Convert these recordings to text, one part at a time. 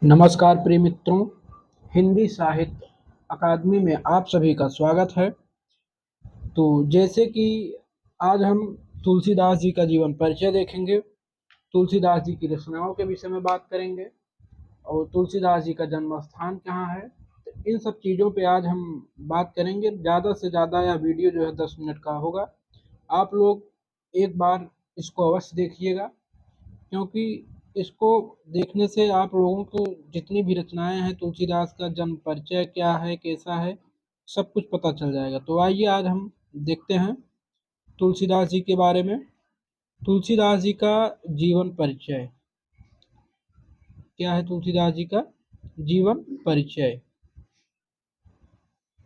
नमस्कार प्रिय मित्रों, हिंदी साहित्य अकादमी में आप सभी का स्वागत है। तो जैसे कि आज हम तुलसीदास जी का जीवन परिचय देखेंगे, तुलसीदास जी की रचनाओं के विषय में बात करेंगे और तुलसीदास जी का जन्म स्थान कहाँ है। तो इन सब चीज़ों पे आज हम बात करेंगे। ज़्यादा से ज़्यादा यह वीडियो जो है 10 मिनट का होगा। आप लोग एक बार इसको अवश्य देखिएगा, क्योंकि इसको देखने से आप लोगों को जितनी भी रचनाएं हैं, तुलसीदास का जन्म परिचय क्या है, कैसा है, सब कुछ पता चल जाएगा। तो आइए आज हम देखते हैं तुलसीदास जी के बारे में। तुलसीदास जी का जीवन परिचय क्या है? तुलसीदास जी का जीवन परिचय,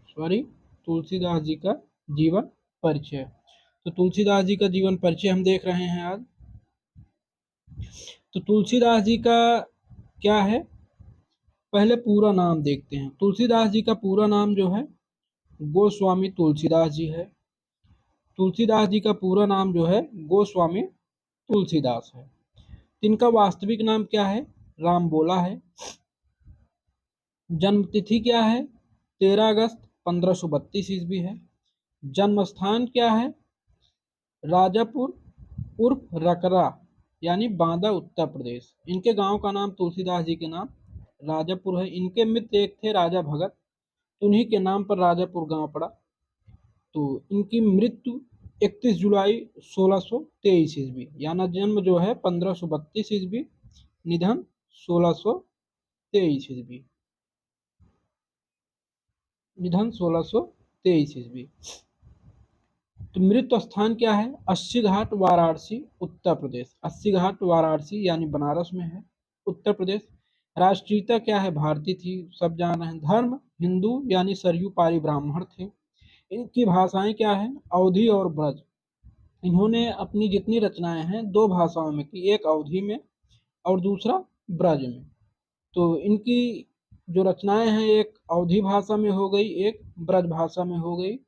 सॉरी, तुलसीदास जी का जीवन परिचय। तो तुलसीदास जी का जीवन परिचय हम देख रहे हैं आज। तो तुलसीदास जी का क्या है, पहले पूरा नाम देखते हैं। तुलसीदास जी का पूरा नाम जो है गोस्वामी तुलसीदास जी है। तुलसीदास जी का पूरा नाम जो है गोस्वामी तुलसीदास है। इनका वास्तविक नाम क्या है? राम बोला है। जन्म तिथि क्या है? 13 अगस्त 1532 ईस्वी है। जन्म स्थान क्या है? राजापुर उर्फ रकरा यानी बांदा, उत्तर प्रदेश। इनके गांव का नाम तुलसीदास जी के नाम राजापुर है। इनके मित्र एक थे राजा भगत, उन्हीं के नाम पर राजापुर गांव पड़ा। तो इनकी मृत्यु 31 जुलाई 1623 ईस्वी, यानी जन्म जो है 1532 ईस्वी, निधन 1623 ईस्वी, निधन 1623 ईस्वी। तो मृत्यु स्थान क्या है? अस्सी घाट वाराणसी, उत्तर प्रदेश। अस्सी घाट वाराणसी यानी बनारस में है, उत्तर प्रदेश। राष्ट्रीयता क्या है? भारतीय थी, सब जान रहे हैं। धर्म हिंदू यानी सरयू पारी ब्राह्मण थे। इनकी भाषाएं क्या है? अवधी और ब्रज। इन्होंने अपनी जितनी रचनाएं हैं दो भाषाओं में की, एक अवधी में और दूसरा ब्रज में। तो इनकी जो रचनाएं हैं एक अवधी भाषा में हो गई, एक ब्रज भाषा में हो गई।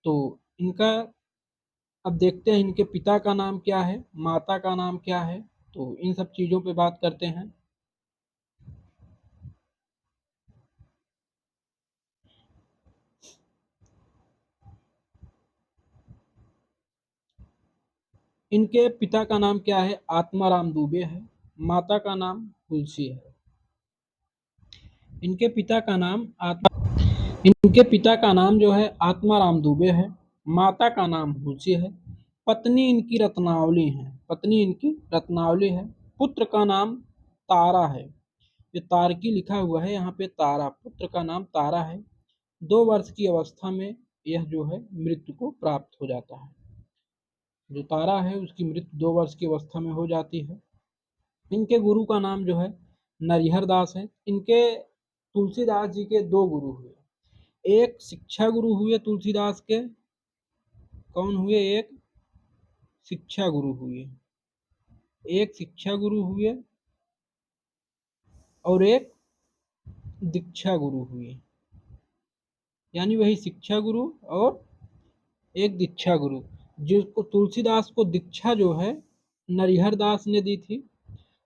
तो इनका अब देखते हैं इनके पिता का नाम क्या है, माता का नाम क्या है। तो इन सब चीज़ों पे बात करते हैं। इनके पिता का नाम क्या है? आत्माराम दुबे है। माता का नाम तुलसी है। इनके पिता का नाम इनके पिता का नाम जो है आत्माराम दुबे है। माता का नाम हुलसी है। पत्नी इनकी रत्नावली है। पत्नी इनकी रत्नावली है। पुत्र का नाम तारा है। ये तारकी लिखा हुआ है यहाँ पे, तारा, पुत्र का नाम तारा है। 2 वर्ष की अवस्था में यह जो है मृत्यु को प्राप्त हो जाता है। जो तारा है उसकी मृत्यु 2 वर्ष की अवस्था में हो जाती है। इनके गुरु का नाम जो है नरिहर दास है। इनके तुलसीदास जी के दो गुरु हुए। एक शिक्षा गुरु हुए तुलसीदास के, कौन हुए? एक शिक्षा गुरु हुए, एक शिक्षा गुरु हुए और एक दीक्षा गुरु हुए, यानी वही शिक्षा गुरु और एक दीक्षा गुरु। जिसको तुलसीदास को दीक्षा जो है नरिहर दास ने दी थी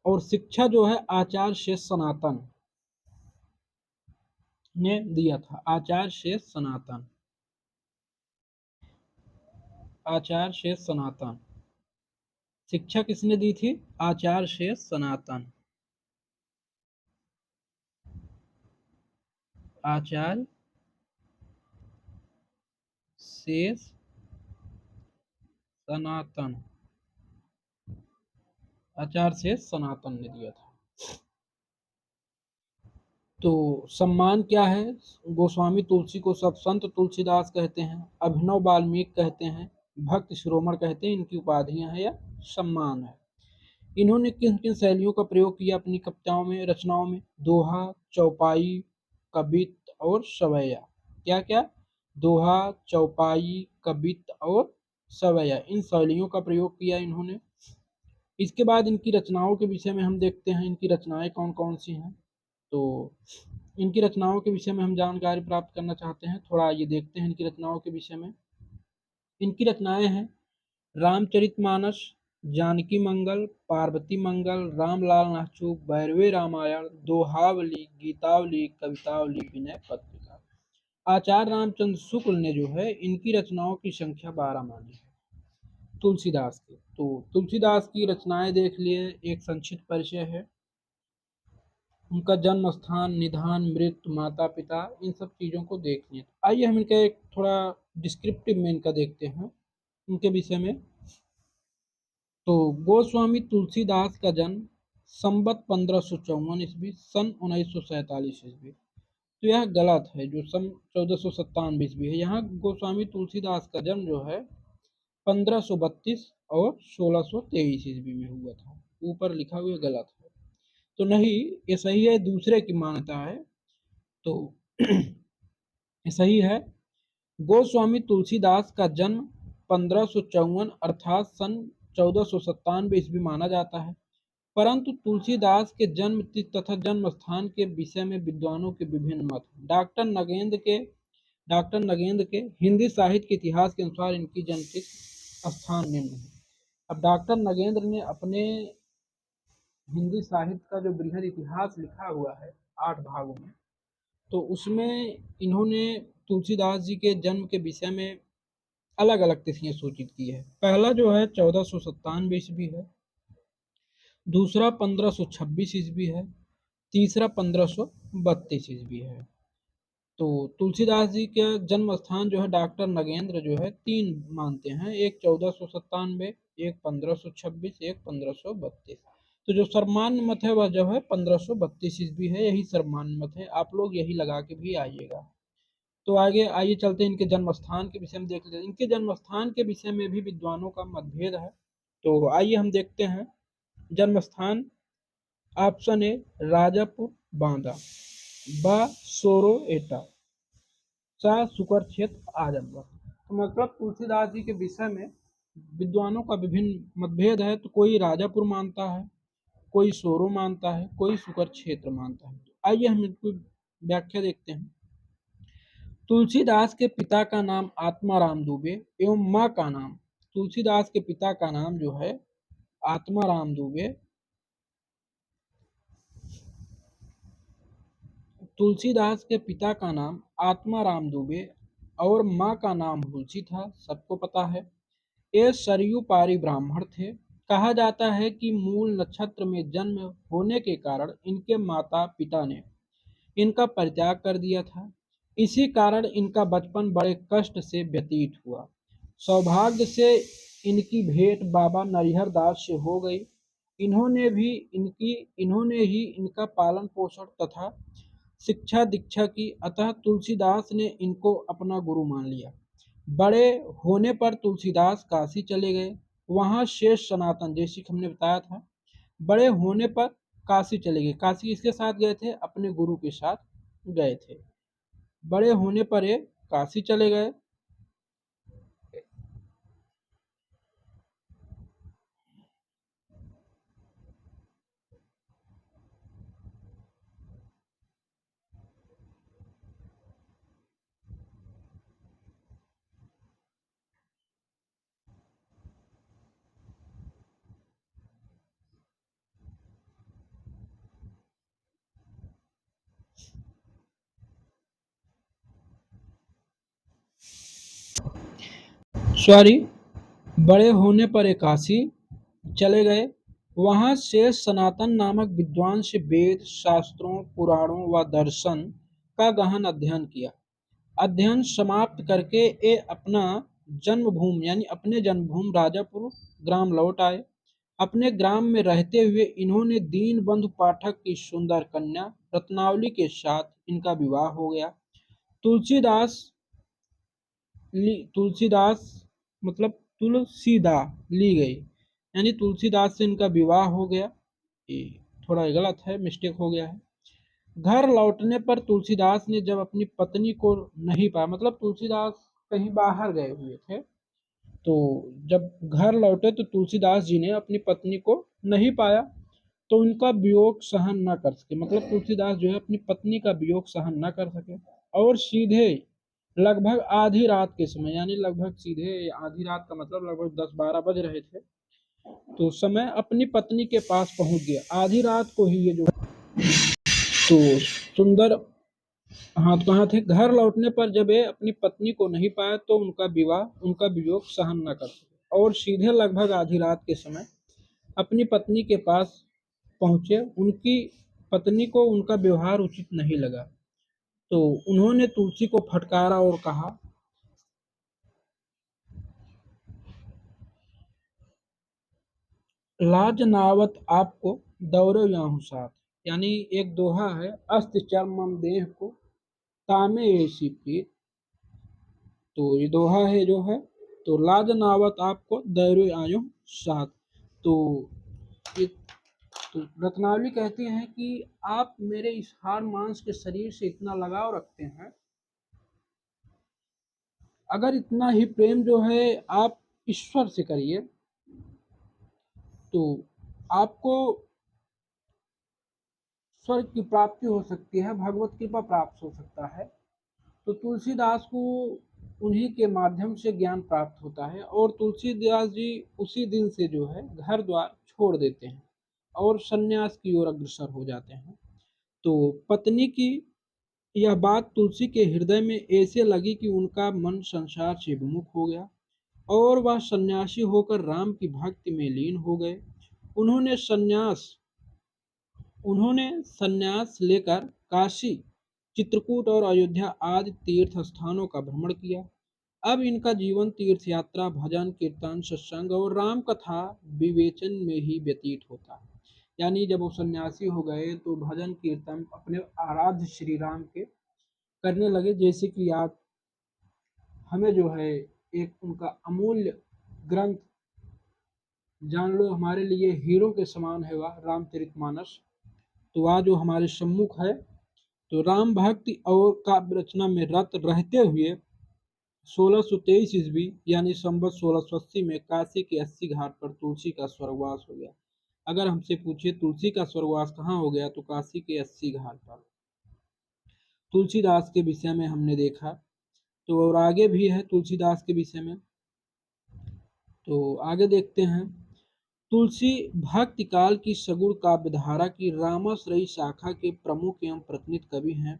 और शिक्षा जो है आचार्य शेष सनातन ने दिया था। आचार्य शेष सनातन, आचार्य शेष सनातन। शिक्षा किसने दी थी? आचार्य शेष सनातन, आचार्य शेष सनातन, आचार्य शेष सनातन ने दिया था। तो सम्मान क्या है? गोस्वामी तुलसी को सब संत तुलसीदास कहते हैं, अभिनव वाल्मीकि कहते हैं, भक्त शिरोमण कहते हैं। इनकी उपाधियां हैं या सम्मान है। इन्होंने किन किन शैलियों का प्रयोग किया अपनी कविताओं में, रचनाओं में? दोहा, चौपाई, कवित्त और सवैया। क्या क्या? दोहा, चौपाई, कवित्त और सवैया, इन शैलियों का प्रयोग किया इन्होंने। इसके बाद इनकी रचनाओं के विषय में हम देखते हैं, इनकी रचनाएं कौन कौन सी हैं। तो इनकी रचनाओं के विषय में हम जानकारी प्राप्त करना चाहते हैं, थोड़ा ये देखते हैं इनकी रचनाओं के विषय में। इनकी रचनाएं हैं रामचरितमानस, जानकी मंगल, पार्वती मंगल, रामलाल नाचू, भैरवे रामायण, दोहावली, गीतावली, कवितावली, विनय पत्रिका। आचार्य रामचंद्र शुक्ल ने जो है इनकी रचनाओं की संख्या 12 मानी है। तुलसीदास की, तो तुलसीदास की रचनाएं देख लिए, एक संक्षिप्त परिचय है। उनका जन्म स्थान, निधान, मृत्यु, माता पिता, इन सब चीज़ों को देख लिए। आइए हम इनका एक थोड़ा डिस्क्रिप्टिव में इनका देखते हैं उनके विषय में। तो गोस्वामी तुलसीदास का जन्म संवत 1554 ईस्वी, सन 1947 ईस्वी। तो यह गलत है, जो सन 1497 ईस्वी है। यहाँ गोस्वामी तुलसीदास का जन्म जो है 1532 और 1623 ईस्वी में हुआ था। ऊपर लिखा हुआ गलत है, तो नहीं, ये सही है, दूसरे की मान्यता है, तो ये सही है। गोस्वामी तुलसीदास का जन्म 1554 अर्थात सन 1497 ईस्वी माना जाता है, परंतु तुलसीदास के जन्म तिथि तथा जन्म स्थान के विषय में विद्वानों के विभिन्न मत हैं। डॉक्टर नगेंद्र के हिंदी साहित्य के इतिहास के अनुसार इनकी जन्म तिथि स्थान निम्न है। अब डॉक्टर नगेंद्र ने अपने हिंदी साहित्य का जो बृहद इतिहास लिखा हुआ है 8 भागों में, तो उसमें इन्होंने तुलसीदास जी के जन्म के विषय में अलग अलग तिथियां सूचित की है। पहला जो है 1497 ईस्वी है, दूसरा 1526 ईस्वी है, तीसरा 1532 ईस्वी है। तो तुलसीदास जी का जन्म स्थान जो है डॉक्टर नगेंद्र जो है 3 मानते हैं, एक 1497, एक 1526, एक 1532। तो जो सर्वमान्य मत है वह जो है 1532 ईस्वी है, यही सर्वमान्य मत है, आप लोग यही लगा के भी आइएगा। तो आगे आइए चलते हैं इनके जन्म स्थान के विषय में देख लेते हैं। इनके जन्म स्थान के विषय में भी विद्वानों का मतभेद है, तो आइए हम देखते हैं। जन्म स्थान ऑप्शन ए राजापुर बांदा, ब सोरो एटा, चा सुकर क्षेत्र आजमगढ़। तो मतलब तुलसीदास जी के विषय में विद्वानों का विभिन्न मतभेद है, तो कोई राजापुर मानता है, कोई सोरो मानता है, कोई सुकर क्षेत्र मानता है। तो आइए हम इनकी व्याख्या देखते हैं। तुलसीदास के पिता का नाम आत्माराम दुबे एवं माँ का नाम, तुलसीदास के पिता का नाम जो है आत्माराम दुबे, तुलसीदास के पिता का नाम आत्माराम दुबे और माँ का नाम हुलसी था, सबको पता है। ये सरयू पारी ब्राह्मण थे। कहा जाता है कि मूल नक्षत्र में जन्म होने के कारण इनके माता पिता ने इनका परित्याग कर दिया था। इसी कारण इनका बचपन बड़े कष्ट से व्यतीत हुआ। सौभाग्य से इनकी भेंट बाबा नरिहर दास से हो गई। इन्होंने ही इनका पालन पोषण तथा शिक्षा दीक्षा की, अतः तुलसीदास ने इनको अपना गुरु मान लिया। बड़े होने पर तुलसीदास काशी चले गए। वहाँ शेष सनातन, जैसे कि हमने बताया था, बड़े होने पर काशी चले गए। काशी किसके साथ गए थे? अपने गुरु के साथ गए थे। बड़े होने पर ये काशी चले गए। सॉरी, बड़े होने पर ये काशी चले गए। वहाँ शेष सनातन नामक विद्वान से वेद, शास्त्रों, पुराणों व दर्शन का गहन अध्ययन किया। अध्ययन समाप्त करके ये अपना जन्मभूमि यानी अपने जन्मभूमि राजापुर ग्राम लौट आए। अपने ग्राम में रहते हुए इन्होंने दीनबंधु पाठक की सुंदर कन्या रत्नावली के साथ इनका विवाह हो गया। तुलसीदास तुलसीदास मतलब तुलसीदा ली गई, यानी तुलसीदास से इनका विवाह हो गया। ये थोड़ा गलत है, मिस्टेक हो गया है। घर लौटने पर तुलसीदास ने जब अपनी पत्नी को नहीं पाया, मतलब तुलसीदास कहीं बाहर गए हुए थे, तो जब घर लौटे तो तुलसीदास जी ने अपनी पत्नी को नहीं पाया, तो उनका वियोग सहन न कर सके, मतलब तुलसीदास जो है अपनी पत्नी का वियोग सहन न कर सके और सीधे लगभग आधी रात के समय, यानी लगभग सीधे आधी रात का मतलब लगभग 10-12 बज रहे थे, तो समय अपनी पत्नी के पास पहुंच गया। आधी रात को ही ये जो तो सुंदर हाथ कहाँ थे। घर लौटने पर जब ये अपनी पत्नी को नहीं पाया तो उनका वियोग सहन न कर सके और सीधे लगभग आधी रात के समय अपनी पत्नी के पास पहुंचे। उनकी पत्नी को उनका व्यवहार उचित नहीं लगा, तो उन्होंने तुलसी को फटकारा और कहा, लाज नावत आपको दौड़ो याहू साथ। यानी एक दोहा है, अस्त चर्म मम देह को तामे ऐसी प्रीत। तो ये दोहा है जो है, तो लाज नावत आपको दौड़ो आयो साथ। तो ये तो रत्नावली कहती हैं कि आप मेरे इस हाड़ मांस के शरीर से इतना लगाव रखते हैं, अगर इतना ही प्रेम जो है आप ईश्वर से करिए तो आपको स्वर्ग की प्राप्ति हो सकती है, भगवत कृपा प्राप्त हो सकता है। तो तुलसीदास को उन्हीं के माध्यम से ज्ञान प्राप्त होता है और तुलसीदास जी उसी दिन से जो है घर द्वार छोड़ देते हैं और सन्यास की ओर अग्रसर हो जाते हैं। तो पत्नी की यह बात तुलसी के हृदय में ऐसे लगी कि उनका मन संसार से विमुख हो गया और वह सन्यासी होकर राम की भक्ति में लीन हो गए। उन्होंने सन्यास उन्होंने सन्यास लेकर काशी, चित्रकूट और अयोध्या आदि तीर्थ स्थानों का भ्रमण किया। अब इनका जीवन तीर्थ यात्रा, भजन, कीर्तन, सत्संग और राम कथा विवेचन में ही व्यतीत होता है। यानी जब वो सन्यासी हो गए तो भजन कीर्तन अपने आराध्य श्री राम के करने लगे। जैसे कि आप हमें जो है एक उनका अमूल्य ग्रंथ जान लो, हमारे लिए हीरो के समान है वह रामचरितमानस। तो वह जो हमारे सम्मुख है, तो राम भक्ति और काव्य रचना में रत रहते हुए 1623 ईस्वी यानी संवत 1680 में काशी के 80 घाट पर तुलसी का स्वर्गवास हो गया। अगर हमसे पूछे तुलसी का स्वर्गवास कहाँ हो गया, तो काशी के 80 घाट पर। तुलसीदास के विषय में हमने देखा, तो और आगे भी है तुलसीदास के विषय में, तो आगे देखते हैं। तुलसी भक्ति काल की सगुण काव्यधारा की रामाश्रयी शाखा के प्रमुख एवं प्रतिनिधि कवि हैं।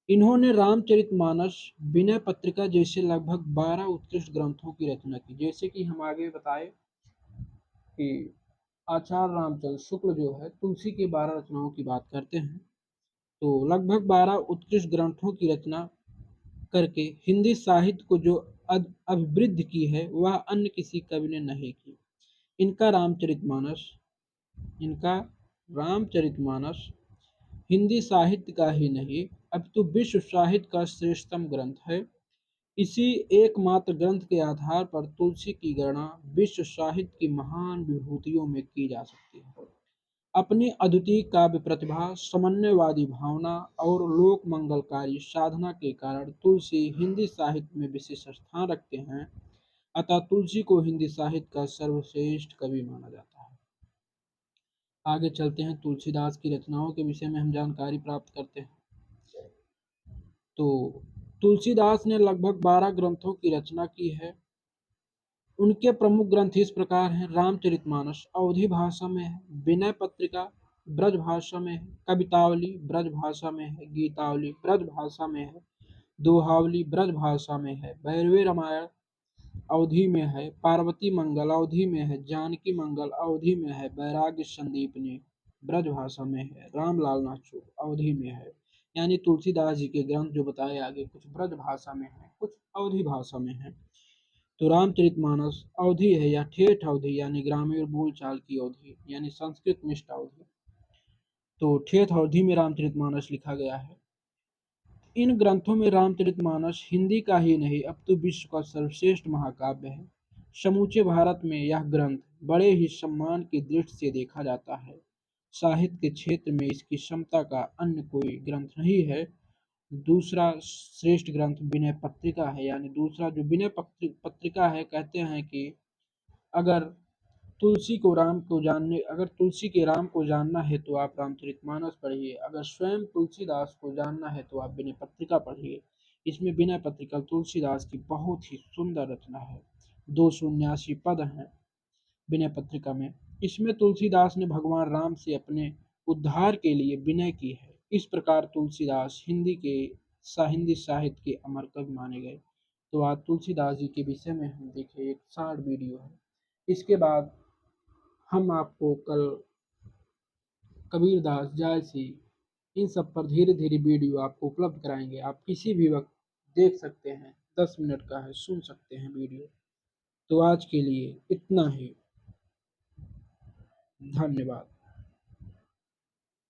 इन्होंने रामचरितमानस, विनय पत्रिका जैसे लगभग 12 उत्कृष्ट ग्रंथों की रचना की। जैसे कि हम आगे बताए कि आचार्य रामचंद्र शुक्ल जो है तुलसी की 12 रचनाओं की बात करते हैं, तो लगभग 12 उत्कृष्ट ग्रंथों की रचना करके हिंदी साहित्य को जो अभिवृद्धि की है वह अन्य किसी कवि ने नहीं की। इनका रामचरितमानस इनका रामचरितमानस हिंदी साहित्य का ही नहीं अपितु विश्व साहित्य का श्रेष्ठतम ग्रंथ है। इसी एकमात्र ग्रंथ के आधार पर तुलसी की गणना विश्व साहित्य की महान विभूतियों में की जा सकती है। अपनी अद्वितीय काव्य प्रतिभा, समन्वयवादी भावना और लोक मंगलकारी साधना के कारण तुलसी हिंदी साहित्य में विशेष स्थान रखते हैं। अतः तुलसी को हिंदी साहित्य का सर्वश्रेष्ठ कवि माना जाता है। आगे चलते हैं, तुलसीदास की रचनाओं के विषय में हम जानकारी प्राप्त करते हैं। तो तुलसीदास ने लगभग 12 ग्रंथों की रचना की है। उनके प्रमुख ग्रंथ इस प्रकार हैं। रामचरितमानस अवधी भाषा में है, विनय पत्रिका ब्रज भाषा में है, कवितावली ब्रज भाषा में है, गीतावली ब्रज भाषा में है, दोहावली ब्रज भाषा में है, भैरवी रामायण अवधि में है, पार्वती मंगल अवधि में है, जानकी मंगल अवधि में है, वैराग्य संदीपनी ब्रज भाषा में है, रामलाल नाचू अवधि में है। यानी तुलसीदास जी के ग्रंथ जो बताए आगे कुछ ब्रज भाषा में है, कुछ अवधि भाषा में है। तो रामचरितमानस अवधि है या ठेठ अवधि यानी ग्रामीण बोलचाल की अवधि यानी संस्कृत निष्ठ अवधि। तो ठेठ अवधि में रामचरितमानस लिखा गया है। इन ग्रंथों में रामचरितमानस हिंदी का ही नहीं अपितु विश्व का सर्वश्रेष्ठ महाकाव्य है। समूचे भारत में यह ग्रंथ बड़े ही सम्मान की दृष्टि से देखा जाता है। साहित्य के क्षेत्र में इसकी क्षमता का अन्य कोई ग्रंथ नहीं है। दूसरा श्रेष्ठ ग्रंथ विनय पत्रिका है। यानी दूसरा जो विनय पत्रिका है, कहते हैं कि अगर अगर तुलसी के राम को जानना है तो आप रामचरितमानस पढ़िए, अगर स्वयं तुलसीदास को जानना है तो आप विनय पत्रिका पढ़िए। इसमें विनय पत्रिका तुलसीदास की बहुत ही सुंदर रचना है। 279 पद हैं। विनय पत्रिका में। इसमें तुलसीदास ने भगवान राम से अपने उद्धार के लिए विनय की है। इस प्रकार तुलसीदास हिंदी साहित्य के अमर कवि माने गए। तो आज तुलसीदास जी के विषय में हम देखे एक शॉर्ट वीडियो है। इसके बाद हम आपको कल कबीरदास, जायसी, इन सब पर धीरे धीरे वीडियो आपको उपलब्ध कराएंगे। आप किसी भी वक्त देख सकते हैं, 10 मिनट का है, सुन सकते हैं वीडियो। तो आज के लिए इतना ही। धन्यवाद।